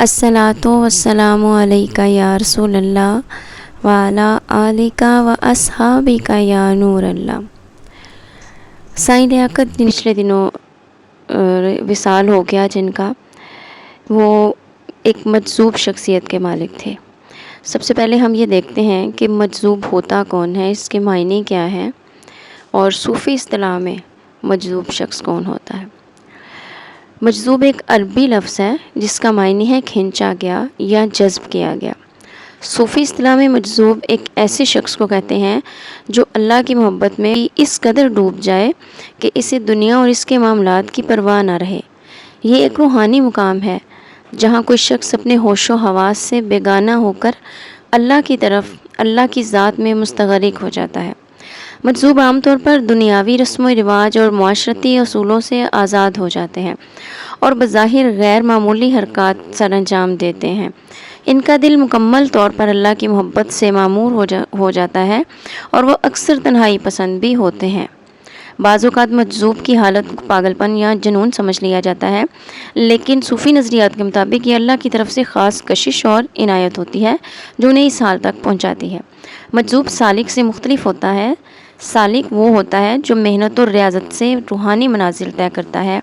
الصلاۃ والسلام علیک یا رسول اللہ وعلی آلک و اصحابک یا نور اللہ۔ سائیں لیاقت پچھلے دنوں وصال ہو گیا، جن کا وہ ایک مجذوب شخصیت کے مالک تھے۔ سب سے پہلے ہم یہ دیکھتے ہیں کہ مجذوب ہوتا کون ہے، اس کے معنی کیا ہے، اور صوفی اصطلاح میں مجذوب شخص کون ہوتا ہے۔ مجذوب ایک عربی لفظ ہے جس کا معنی ہے کھینچا گیا یا جذب کیا گیا۔ صوفی اصطلاح میں مجذوب ایک ایسے شخص کو کہتے ہیں جو اللہ کی محبت میں اس قدر ڈوب جائے کہ اسے دنیا اور اس کے معاملات کی پرواہ نہ رہے۔ یہ ایک روحانی مقام ہے جہاں کوئی شخص اپنے ہوش و حواس سے بیگانہ ہو کر اللہ کی طرف، اللہ کی ذات میں مستغرق ہو جاتا ہے۔ مجذوب عام طور پر دنیاوی رسم و رواج اور معاشرتی اصولوں سے آزاد ہو جاتے ہیں اور بظاہر غیر معمولی حرکات سر انجام دیتے ہیں۔ ان کا دل مکمل طور پر اللہ کی محبت سے معمور ہو جاتا ہے اور وہ اکثر تنہائی پسند بھی ہوتے ہیں۔ بعض اوقات مجذوب کی حالت پاگل پن یا جنون سمجھ لیا جاتا ہے، لیکن صوفی نظریات کے مطابق یہ اللہ کی طرف سے خاص کشش اور عنایت ہوتی ہے جو انہیں اس حال تک پہنچاتی ہے۔ مجذوب سالک سے مختلف ہوتا ہے۔ سالک وہ ہوتا ہے جو محنت اور ریاضت سے روحانی منازل طے کرتا ہے،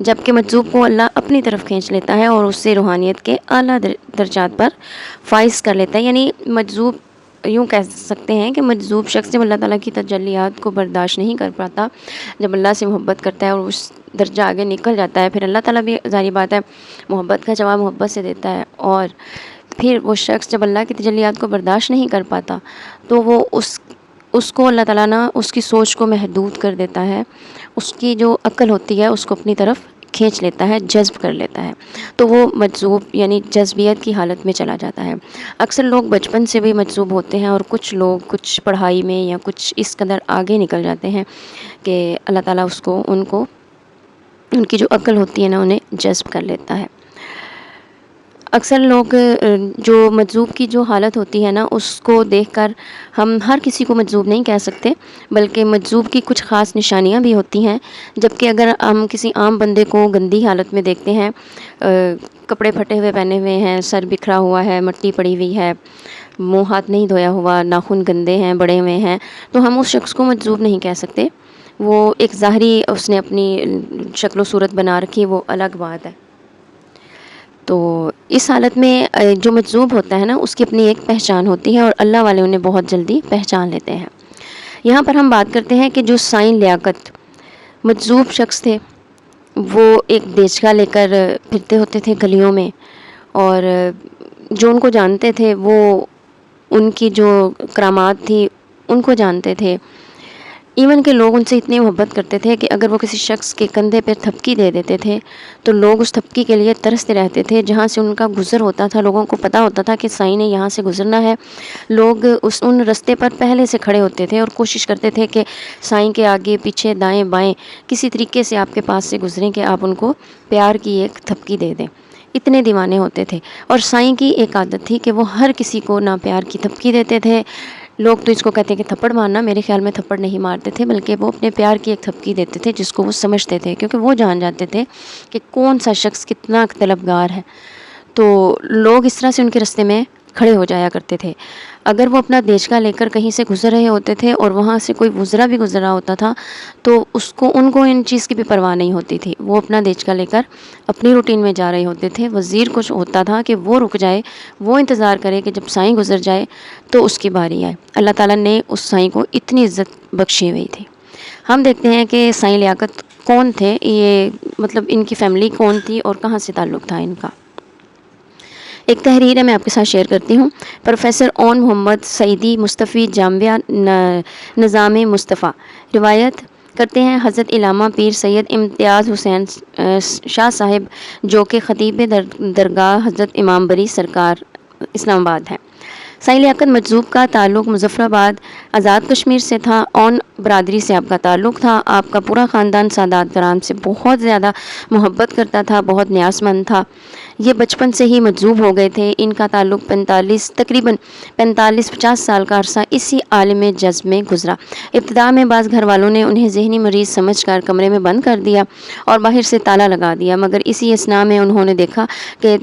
جبکہ مجذوب کو اللہ اپنی طرف کھینچ لیتا ہے اور اس سے روحانیت کے اعلیٰ درجات پر فائز کر لیتا ہے۔ یعنی مجذوب، یوں کہہ سکتے ہیں کہ مجذوب شخص جب اللہ تعالیٰ کی تجلیات کو برداشت نہیں کر پاتا، جب اللہ سے محبت کرتا ہے اور اس درجہ آگے نکل جاتا ہے، پھر اللہ تعالیٰ بھی ظاہری بات ہے محبت کا جواب محبت سے دیتا ہے، اور پھر وہ شخص جب اللہ کی تجلیات کو برداشت نہیں کر پاتا تو وہ اس کو اللہ تعالیٰ نہ اس کی سوچ کو محدود کر دیتا ہے، اس کی جو عقل ہوتی ہے اس کو اپنی طرف کھینچ لیتا ہے، جذب کر لیتا ہے، تو وہ مجذوب یعنی جذبیت کی حالت میں چلا جاتا ہے۔ اکثر لوگ بچپن سے بھی مجذوب ہوتے ہیں اور کچھ لوگ کچھ پڑھائی میں یا کچھ اس قدر آگے نکل جاتے ہیں کہ اللہ تعالیٰ ان کی جو عقل ہوتی ہے نا انہیں جذب کر لیتا ہے۔ اکثر لوگ جو مجذوب کی جو حالت ہوتی ہے نا اس کو دیکھ کر ہم ہر کسی کو مجذوب نہیں کہہ سکتے، بلکہ مجذوب کی کچھ خاص نشانیاں بھی ہوتی ہیں، جبکہ اگر ہم کسی عام بندے کو گندی حالت میں دیکھتے ہیں، کپڑے پھٹے ہوئے پہنے ہوئے ہیں، سر بکھرا ہوا ہے، مٹی پڑی ہوئی ہے، منہ ہاتھ نہیں دھویا ہوا، ناخن گندے ہیں، بڑے ہوئے ہیں، تو ہم اس شخص کو مجذوب نہیں کہہ سکتے۔ وہ ایک ظاہری اس نے اپنی شکل و صورت بنا رکھی، وہ الگ بات ہے۔ تو اس حالت میں جو مجذوب ہوتا ہے نا اس کی اپنی ایک پہچان ہوتی ہے اور اللہ والے انہیں بہت جلدی پہچان لیتے ہیں۔ یہاں پر ہم بات کرتے ہیں کہ جو سائیں لیاقت مجذوب شخص تھے، وہ ایک دیچکا لے کر پھرتے ہوتے تھے گلیوں میں، اور جو ان کو جانتے تھے وہ ان کی جو کرامات تھی ان کو جانتے تھے۔ ایون کہ لوگ ان سے اتنی محبت کرتے تھے کہ اگر وہ کسی شخص کے کندھے پہ تھپکی دے دیتے تھے تو لوگ اس تھپکی کے لیے ترستے رہتے تھے۔ جہاں سے ان کا گزر ہوتا تھا لوگوں کو پتہ ہوتا تھا کہ سائیں نے یہاں سے گزرنا ہے، لوگ ان رستے پر پہلے سے کھڑے ہوتے تھے اور کوشش کرتے تھے کہ سائیں کے آگے پیچھے دائیں بائیں کسی طریقے سے آپ کے پاس سے گزریں کہ آپ ان کو پیار کی ایک تھپکی دے دیں۔ اتنے دیوانے ہوتے تھے، اور سائیں کی ایک عادت تھی کہ وہ ہر کسی کو نہ پیار کی تھپکی دیتے تھے۔ لوگ تو اس کو کہتے ہیں کہ تھپڑ مارنا، میرے خیال میں تھپڑ نہیں مارتے تھے، بلکہ وہ اپنے پیار کی ایک تھپکی دیتے تھے جس کو وہ سمجھتے تھے، کیونکہ وہ جان جاتے تھے کہ کون سا شخص کتنا طلبگار ہے۔ تو لوگ اس طرح سے ان کے راستے میں کھڑے ہو جایا کرتے تھے۔ اگر وہ اپنا دیچکا لے کر کہیں سے گزر رہے ہوتے تھے اور وہاں سے کوئی گزرا بھی گزرا ہوتا تھا تو ان کو ان چیز کی بھی پرواہ نہیں ہوتی تھی، وہ اپنا دیچکا لے کر اپنی روٹین میں جا رہے ہوتے تھے۔ وزیر کچھ ہوتا تھا کہ وہ رک جائے، وہ انتظار کرے کہ جب سائیں گزر جائے تو اس کی باری آئے۔ اللہ تعالیٰ نے اس سائیں کو اتنی عزت بخشی ہوئی تھی۔ ہم دیکھتے ہیں کہ سائیں لیاقت کون تھے، یہ مطلب ان کی فیملی کون تھی اور کہاں سے تعلق تھا ان کا۔ ایک تحریر ہے، میں آپ کے ساتھ شیئر کرتی ہوں۔ پروفیسر اون محمد سعیدی مصطفی جامعہ نظام مصطفیٰ روایت کرتے ہیں حضرت علامہ پیر سید امتیاز حسین شاہ صاحب جو کہ خطیب درگاہ حضرت امام بری سرکار اسلام آباد ہیں۔ سائیں لیاقت مجذوب کا تعلق مظفر آباد آزاد کشمیر سے تھا۔ اون برادری سے آپ کا تعلق تھا۔ آپ کا پورا خاندان سادات کرام سے بہت زیادہ محبت کرتا تھا، بہت نیاز مند تھا۔ یہ بچپن سے ہی مجذوب ہو گئے تھے۔ ان کا تعلق تقریباً 45-50 سال کا عرصہ اسی عالم جذب میں گزرا۔ ابتدا میں بعض گھر والوں نے انہیں ذہنی مریض سمجھ کر کمرے میں بند کر دیا اور باہر سے تالا لگا دیا، مگر اسی اثناء میں انہوں نے دیکھا کہ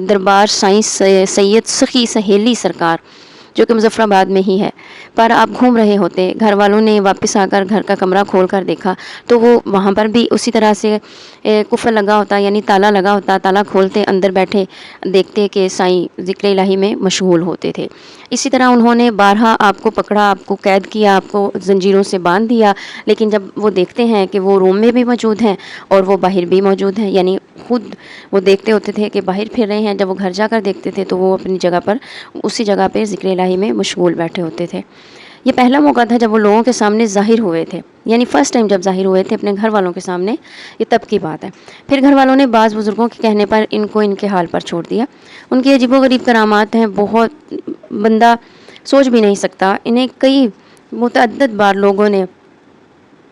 دربار سائنس سید سخی سہیلی سرکار، جو کہ مظفر آباد میں ہی ہے، پر آپ گھوم رہے ہوتے۔ گھر والوں نے واپس آ کر گھر کا کمرہ کھول کر دیکھا تو وہ وہاں پر بھی اسی طرح سے قفل لگا ہوتا، یعنی تالا لگا ہوتا۔ تالا کھولتے، اندر بیٹھے دیکھتے کہ سائیں ذکر الہی میں مشغول ہوتے تھے۔ اسی طرح انہوں نے بارہا آپ کو پکڑا، آپ کو قید کیا، آپ کو زنجیروں سے باندھ دیا، لیکن جب وہ دیکھتے ہیں کہ وہ روم میں بھی موجود ہیں اور وہ باہر بھی موجود ہیں، یعنی خود وہ دیکھتے ہوتے تھے کہ باہر پھر رہے ہیں، جب وہ گھر جا کر دیکھتے تھے تو وہ اپنی جگہ پر اسی جگہ پہ ذکر الہی میں مشغول بیٹھے ہوتے تھے۔ یہ پہلا موقع تھا جب وہ لوگوں کے سامنے ظاہر ہوئے تھے، یعنی فرسٹ ٹائم جب ظاہر ہوئے تھے اپنے گھر والوں کے سامنے، یہ تب کی بات ہے۔ پھر گھر والوں نے بعض بزرگوں کے کہنے پر ان کو ان کے حال پر چھوڑ دیا۔ ان کی عجیب و غریب کرامات ہیں، بہت بندہ سوچ بھی نہیں سکتا۔ انہیں کئی متعدد بار لوگوں نے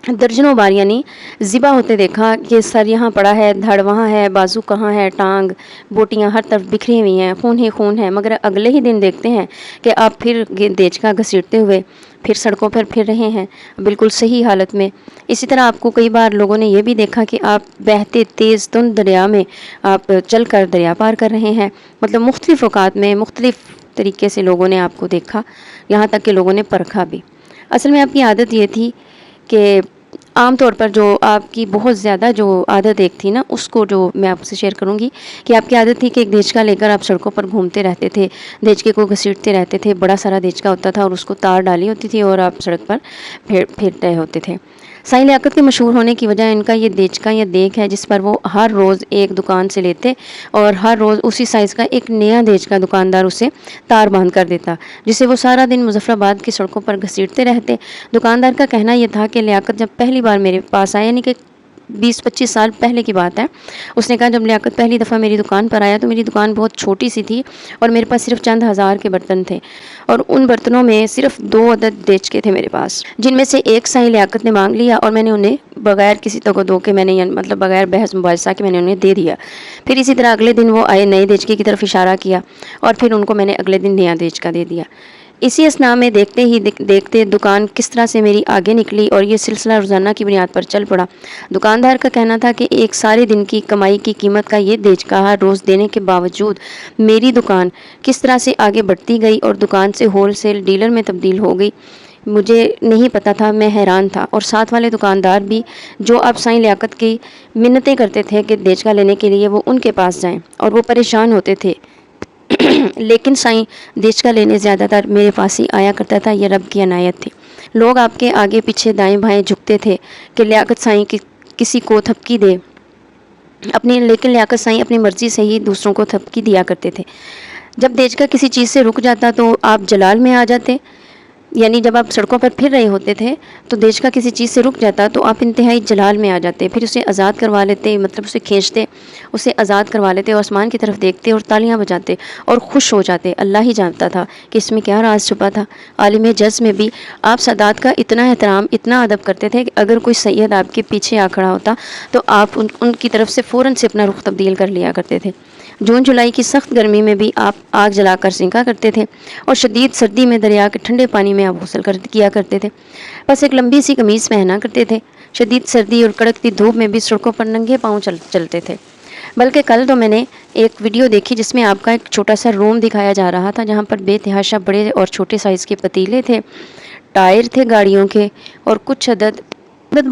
درجنوں بار یعنی ذبح ہوتے دیکھا کہ سر یہاں پڑا ہے، دھڑ وہاں ہے، بازو کہاں ہے، ٹانگ بوٹیاں ہر طرف بکھری ہوئی ہیں، خون ہی خون ہے، مگر اگلے ہی دن دیکھتے ہیں کہ آپ پھر دیچکا گھسیٹتے ہوئے پھر سڑکوں پر پھر رہے ہیں بالکل صحیح حالت میں۔ اسی طرح آپ کو کئی بار لوگوں نے یہ بھی دیکھا کہ آپ بہتے تیز تند دریا میں آپ چل کر دریا پار کر رہے ہیں، مطلب مختلف اوقات میں مختلف طریقے سے لوگوں نے آپ کو دیکھا، یہاں تک کہ لوگوں نے پرکھا بھی۔ اصل میں آپ کی عادت یہ تھی کہ عام طور پر جو آپ کی بہت زیادہ جو عادت ایک تھی نا، اس کو جو میں آپ سے شیئر کروں گی کہ آپ کی عادت تھی کہ ایک دیچکا لے کر آپ سڑکوں پر گھومتے رہتے تھے، دیچکے کو گھسیٹتے رہتے تھے، بڑا سارا دیچکا ہوتا تھا اور اس کو تار ڈالی ہوتی تھی اور آپ سڑک پر پھر رہے ہوتے تھے۔ سائیں لیاقت کے مشہور ہونے کی وجہ ان کا یہ دیچکا یا دیگ ہے، جس پر وہ ہر روز ایک دکان سے لیتے اور ہر روز اسی سائز کا ایک نیا دیچکا دکاندار اسے تار باندھ کر دیتا، جسے وہ سارا دن مظفر آباد کی سڑکوں پر گھسیٹتے رہتے۔ دکاندار کا کہنا یہ تھا کہ لیاقت جب پہلی بار میرے پاس آیا، یعنی کہ 20-25 سال پہلے کی بات ہے، اس نے کہا جب لیاقت پہلی دفعہ میری دکان پر آیا تو میری دکان بہت چھوٹی سی تھی اور میرے پاس صرف چند ہزار کے برتن تھے، اور ان برتنوں میں صرف 2 عدد دیچکے تھے میرے پاس، جن میں سے ایک سائیں لیاقت نے مانگ لیا اور میں نے انہیں بغیر کسی تگو کے میں نے مطلب بغیر بحث مباحثہ کے میں نے انہیں دے دیا۔ پھر اسی طرح اگلے دن وہ آئے، نئے دیچکے کی طرف اشارہ کیا اور پھر ان کو میں نے اگلے دن نیا دیچکا دے دیا۔ اسی اثناء میں دیکھتے دکان کس طرح سے میری آگے نکلی اور یہ سلسلہ روزانہ کی بنیاد پر چل پڑا۔ دکاندار کا کہنا تھا کہ ایک سارے دن کی کمائی کی قیمت کا یہ دیچکا ہر روز دینے کے باوجود میری دکان کس طرح سے آگے بڑھتی گئی اور دکان سے ہول سیل ڈیلر میں تبدیل ہو گئی، مجھے نہیں پتا تھا، میں حیران تھا۔ اور ساتھ والے دکاندار بھی، جو اب سائیں لیاقت کی منتیں کرتے تھے کہ دیچکا لینے کے لیے وہ ان کے پاس جائیں، اور وہ پریشان ہوتے تھے لیکن سائیں دیچکا لینے زیادہ تر میرے پاس ہی آیا کرتا تھا، یہ رب کی عنایت تھی۔ لوگ آپ کے آگے پیچھے دائیں بائیں جھکتے تھے کہ لیاقت سائیں کسی کو تھپکی دے لیکن لیاقت سائیں اپنی مرضی سے ہی دوسروں کو تھپکی دیا کرتے تھے۔ جب دیچکا کسی چیز سے رک جاتا تو آپ جلال میں آ جاتے، یعنی جب آپ سڑکوں پر پھر رہے ہوتے تھے تو دیچکا کسی چیز سے رک جاتا تو آپ انتہائی جلال میں آ جاتے، پھر اسے آزاد کروا لیتے، مطلب اسے کھینچتے، اسے آزاد کروا لیتے اور آسمان کی طرف دیکھتے اور تالیاں بجاتے اور خوش ہو جاتے۔ اللہ ہی جانتا تھا کہ اس میں کیا راز چھپا تھا۔ عالم جز میں بھی آپ سادات کا اتنا احترام، اتنا ادب کرتے تھے کہ اگر کوئی سید آپ کے پیچھے آ کھڑا ہوتا تو آپ ان کی طرف سے فوراً سے اپنا رخ تبدیل کر لیا کرتے تھے۔ جون جولائی کی سخت گرمی میں بھی آپ آگ جلا کر سینکا کرتے تھے اور شدید سردی میں دریا کے ٹھنڈے پانی میں آپ غسل کیا کرتے تھے، بس ایک لمبی سی قمیص پہنا کرتے تھے۔ شدید سردی اور کڑکتی دھوپ میں بھی سڑکوں پر ننگے پاؤں چلتے تھے۔ بلکہ کل تو میں نے ایک ویڈیو دیکھی جس میں آپ کا ایک چھوٹا سا روم دکھایا جا رہا تھا، جہاں پر بے تحاشا بڑے اور چھوٹے سائز کے پتیلے تھے، ٹائر تھے گاڑیوں کے، اور کچھ عدد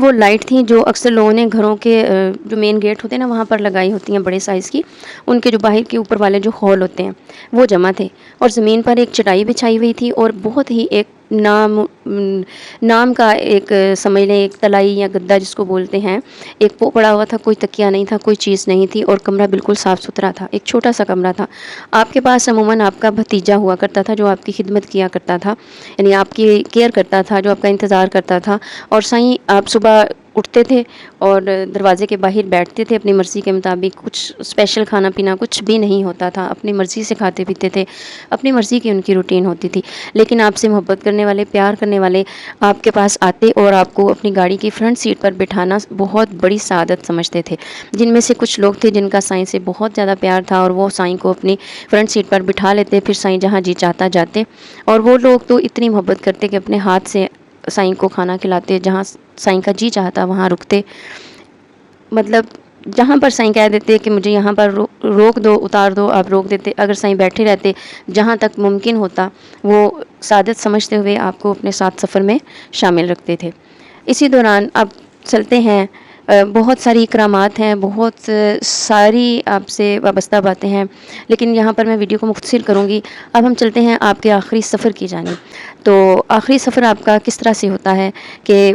وہ لائٹ تھیں جو اکثر لوگوں نے گھروں کے جو مین گیٹ ہوتے ہیں نا وہاں پر لگائی ہوتی ہیں بڑے سائز کی، ان کے جو باہر کے اوپر والے جو ہال ہوتے ہیں وہ جمع تھے، اور زمین پر ایک چٹائی بچھائی ہوئی تھی اور بہت ہی ایک نام کا ایک سمجھ لیں ایک تلائی یا گدا جس کو بولتے ہیں، ایک وہ پڑا ہوا تھا، کوئی تکیہ نہیں تھا، کوئی چیز نہیں تھی، اور کمرہ بالکل صاف ستھرا تھا، ایک چھوٹا سا کمرہ تھا۔ آپ کے پاس عموماً آپ کا بھتیجا ہوا کرتا تھا جو آپ کی خدمت کیا کرتا تھا، یعنی آپ کی کیئر کرتا تھا، جو آپ کا انتظار کرتا تھا، اور سائیں آپ صبح اٹھتے تھے اور دروازے کے باہر بیٹھتے تھے اپنی مرضی کے مطابق. کچھ اسپیشل کھانا پینا کچھ بھی نہیں ہوتا تھا, اپنی مرضی سے کھاتے پیتے تھے, اپنی مرضی کی ان کی روٹین ہوتی تھی. لیکن آپ سے محبت کرنے والے, پیار کرنے والے آپ کے پاس آتے اور آپ کو اپنی گاڑی کی فرنٹ سیٹ پر بٹھانا بہت بڑی سعادت سمجھتے تھے. جن میں سے کچھ لوگ تھے جن کا سائیں سے بہت زیادہ پیار تھا اور وہ سائیں کو اپنی فرنٹ سیٹ پر بٹھا لیتے, پھر سائیں جہاں جی چاہتا جاتے. اور وہ لوگ تو اتنی محبت کرتے کہ اپنے ہاتھ سے سائیں کو کھانا کھلاتے, جہاں سائیں کا جی چاہتا وہاں رکتے. مطلب جہاں پر سائیں کہہ دیتے کہ مجھے یہاں پر روک دو, اتار دو, آپ روک دیتے. اگر سائیں بیٹھے رہتے جہاں تک ممکن ہوتا وہ سعادت سمجھتے ہوئے آپ کو اپنے ساتھ سفر میں شامل رکھتے تھے. اسی دوران اب چلتے ہیں, بہت ساری اکرامات ہیں, بہت ساری آپ سے وابستہ باتیں ہیں, لیکن یہاں پر میں ویڈیو کو مختصر کروں گی. اب ہم چلتے ہیں آپ کے آخری سفر کی جانب. تو آخری سفر آپ کا کس طرح سے ہوتا ہے کہ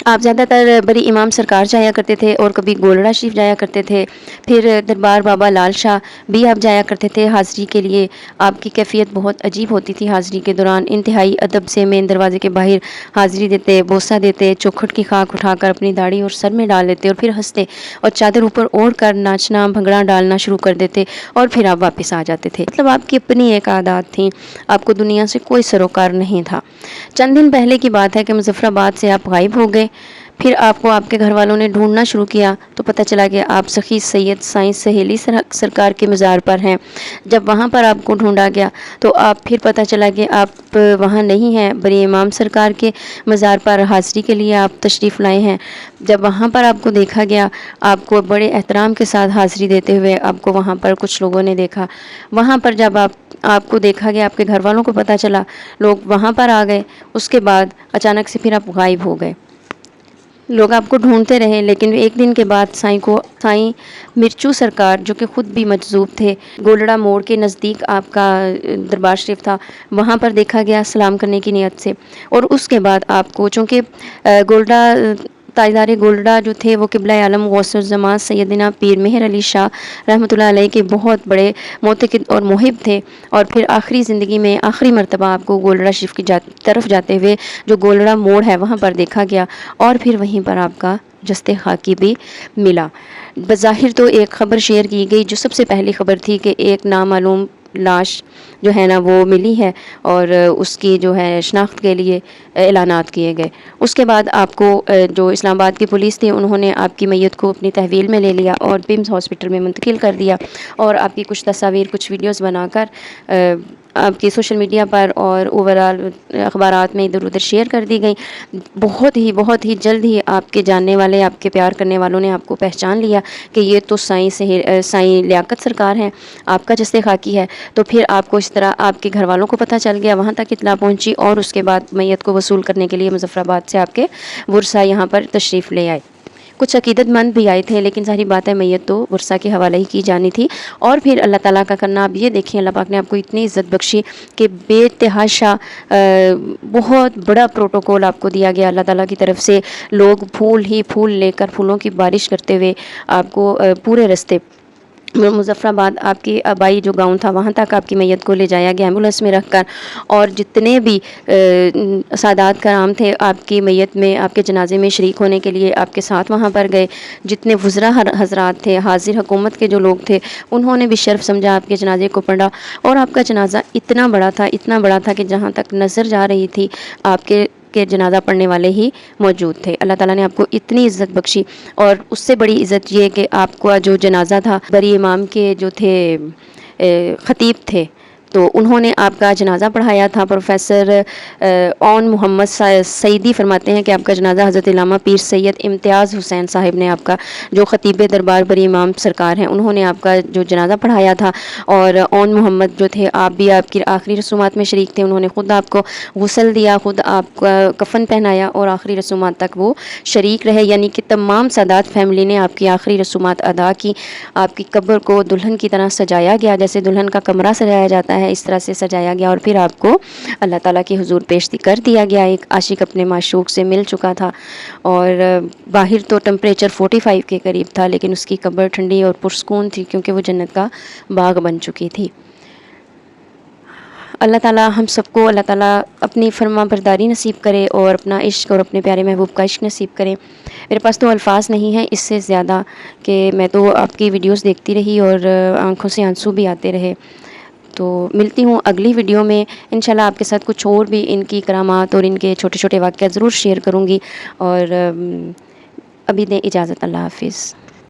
آپ زیادہ تر بڑی امام سرکار جایا کرتے تھے اور کبھی گولڑا شریف جایا کرتے تھے. پھر دربار بابا لال شاہ بھی آپ جایا کرتے تھے حاضری کے لیے. آپ کی کیفیت بہت عجیب ہوتی تھی حاضری کے دوران. انتہائی ادب سے مین دروازے کے باہر حاضری دیتے, بوسہ دیتے, چوکھٹ کی خاک اٹھا کر اپنی داڑھی اور سر میں ڈال لیتے اور پھر ہنستے اور چادر اوپر اوڑھ کر ناچنا بھنگڑا ڈالنا شروع کر دیتے اور پھر آپ واپس آ جاتے تھے. مطلب آپ کی اپنی ایک عادات تھیں, آپ کو دنیا سے کوئی سروکار نہیں تھا. چند دن پہلے کی بات ہے کہ مظفر آباد سے آپ غائب ہو گئے. پھر آپ کو آپ کے گھر والوں نے ڈھونڈنا شروع کیا تو پتہ چلا کہ آپ سخی سید سائیں سہیلی سرکار کے مزار پر ہیں. جب وہاں پر آپ کو ڈھونڈا گیا تو آپ پھر پتہ چلا کہ آپ وہاں نہیں ہیں, بڑی امام سرکار کے مزار پر حاضری کے لیے آپ تشریف لائے ہیں. جب وہاں پر آپ کو دیکھا گیا, آپ کو بڑے احترام کے ساتھ حاضری دیتے ہوئے آپ کو وہاں پر کچھ لوگوں نے دیکھا. وہاں پر جب آپ کو دیکھا گیا, آپ کے گھر والوں کو پتہ چلا, لوگ وہاں پر آ گئے. اس کے بعد اچانک سے پھر آپ غائب ہو گئے. لوگ آپ کو ڈھونڈتے رہے, لیکن ایک دن کے بعد سائیں مرچو سرکار جو کہ خود بھی مجذوب تھے, گولڑا موڑ کے نزدیک آپ کا دربار شریف تھا, وہاں پر دیکھا گیا سلام کرنے کی نیت سے. اور اس کے بعد آپ کو چونکہ گولڑا تاجدار گولڑا جو تھے وہ قبلہ عالم غوث الزمان سیدنا پیر مہر علی شاہ رحمۃ اللہ علیہ کے بہت بڑے معتقد اور محب تھے. اور پھر آخری زندگی میں آخری مرتبہ آپ کو گولڑا شریف کی طرف جاتے ہوئے جو گولڑا موڑ ہے وہاں پر دیکھا گیا, اور پھر وہیں پر آپ کا جستے خاکی بھی ملا. بظاہر تو ایک خبر شیئر کی گئی جو سب سے پہلی خبر تھی کہ ایک نامعلوم لاش جو ہے نا وہ ملی ہے اور اس کی جو ہے شناخت کے لیے اعلانات کیے گئے. اس کے بعد آپ کو جو اسلام آباد کی پولیس تھی انہوں نے آپ کی میت کو اپنی تحویل میں لے لیا اور پمز ہاسپٹل میں منتقل کر دیا, اور آپ کی کچھ تصاویر کچھ ویڈیوز بنا کر آپ کی سوشل میڈیا پر اور اوورال اخبارات میں ادھر ادھر شیئر کر دی گئیں. بہت ہی جلد ہی آپ کے جاننے والے, آپ کے پیار کرنے والوں نے آپ کو پہچان لیا کہ یہ تو سائیں لیاقت سرکار ہیں, آپ کا جستے خاکی ہے. تو پھر آپ کو اس طرح آپ کے گھر والوں کو پتہ چل گیا, وہاں تک اطلاع پہنچی, اور اس کے بعد میت کو وصول کرنے کے لیے مظفر آباد سے آپ کے ورثہ یہاں پر تشریف لے آئے. کچھ عقیدت مند بھی آئے تھے, لیکن ظاہری بات ہے میت تو ورثہ کے حوالے ہی کی جانی تھی. اور پھر اللہ تعالیٰ کا کرنا, آپ یہ دیکھیں اللہ پاک نے آپ کو اتنی عزت بخشی کہ بے تحاشا بہت بڑا پروٹوکول آپ کو دیا گیا اللہ تعالیٰ کی طرف سے. لوگ پھول ہی پھول لے کر, پھولوں کی بارش کرتے ہوئے آپ کو پورے رستے مظفر آباد آپ کی آبائی جو گاؤں تھا وہاں تک آپ کی میت کو لے جایا گیا ایمبولینس میں رکھ کر. اور جتنے بھی سادات کرام تھے آپ کی میت میں, آپ کے جنازے میں شریک ہونے کے لیے آپ کے ساتھ وہاں پر گئے. جتنے وزراء حضرات تھے, حاضر حکومت کے جو لوگ تھے, انہوں نے بھی شرف سمجھا آپ کے جنازے کو پڑھا. اور آپ کا جنازہ اتنا بڑا تھا کہ جہاں تک نظر جا رہی تھی آپ کے جنازہ پڑھنے والے ہی موجود تھے. اللہ تعالیٰ نے آپ کو اتنی عزت بخشی, اور اس سے بڑی عزت یہ کہ آپ کا جو جنازہ تھا بری امام کے جو تھے خطیب تھے, تو انہوں نے آپ کا جنازہ پڑھایا تھا. پروفیسر اون محمد سعیدی فرماتے ہیں کہ آپ کا جنازہ حضرت علامہ پیر سید امتیاز حسین صاحب نے, آپ کا جو خطیب دربار بری امام سرکار ہیں, انہوں نے آپ کا جو جنازہ پڑھایا تھا. اور اون محمد جو تھے آپ بھی آپ کی آخری رسومات میں شریک تھے, انہوں نے خود آپ کو غسل دیا, خود آپ کا کفن پہنایا اور آخری رسومات تک وہ شریک رہے. یعنی کہ تمام سادات فیملی نے آپ کی آخری رسومات ادا کی. آپ کی قبر کو دلہن کی طرح سجایا گیا, جیسے دلہن کا کمرہ سجایا جاتا ہے اس طرح سے سجایا گیا, اور پھر آپ کو اللہ تعالیٰ کی حضور پیش کر دیا گیا. ایک عاشق اپنے معشوق سے مل چکا تھا, اور باہر تو ٹمپریچر 45 کے قریب تھا, لیکن اس کی قبر ٹھنڈی اور پرسکون تھی کیونکہ وہ جنت کا باغ بن چکی تھی. اللہ تعالیٰ ہم سب کو اللہ تعالیٰ اپنی فرما برداری نصیب کرے اور اپنا عشق اور اپنے پیارے محبوب کا عشق نصیب کرے۔ میرے پاس تو الفاظ نہیں ہیں اس سے زیادہ کہ میں تو آپ کی ویڈیوز دیکھتی رہی اور آنکھوں سے آنسو بھی آتے رہے۔ تو ملتی ہوں اگلی ویڈیو میں انشاءاللہ، آپ کے ساتھ کچھ اور بھی ان کی کرامات اور ان کے چھوٹے چھوٹے واقعات ضرور شیئر کروں گی۔ اور ابھی دیں اجازت، اللہ حافظ۔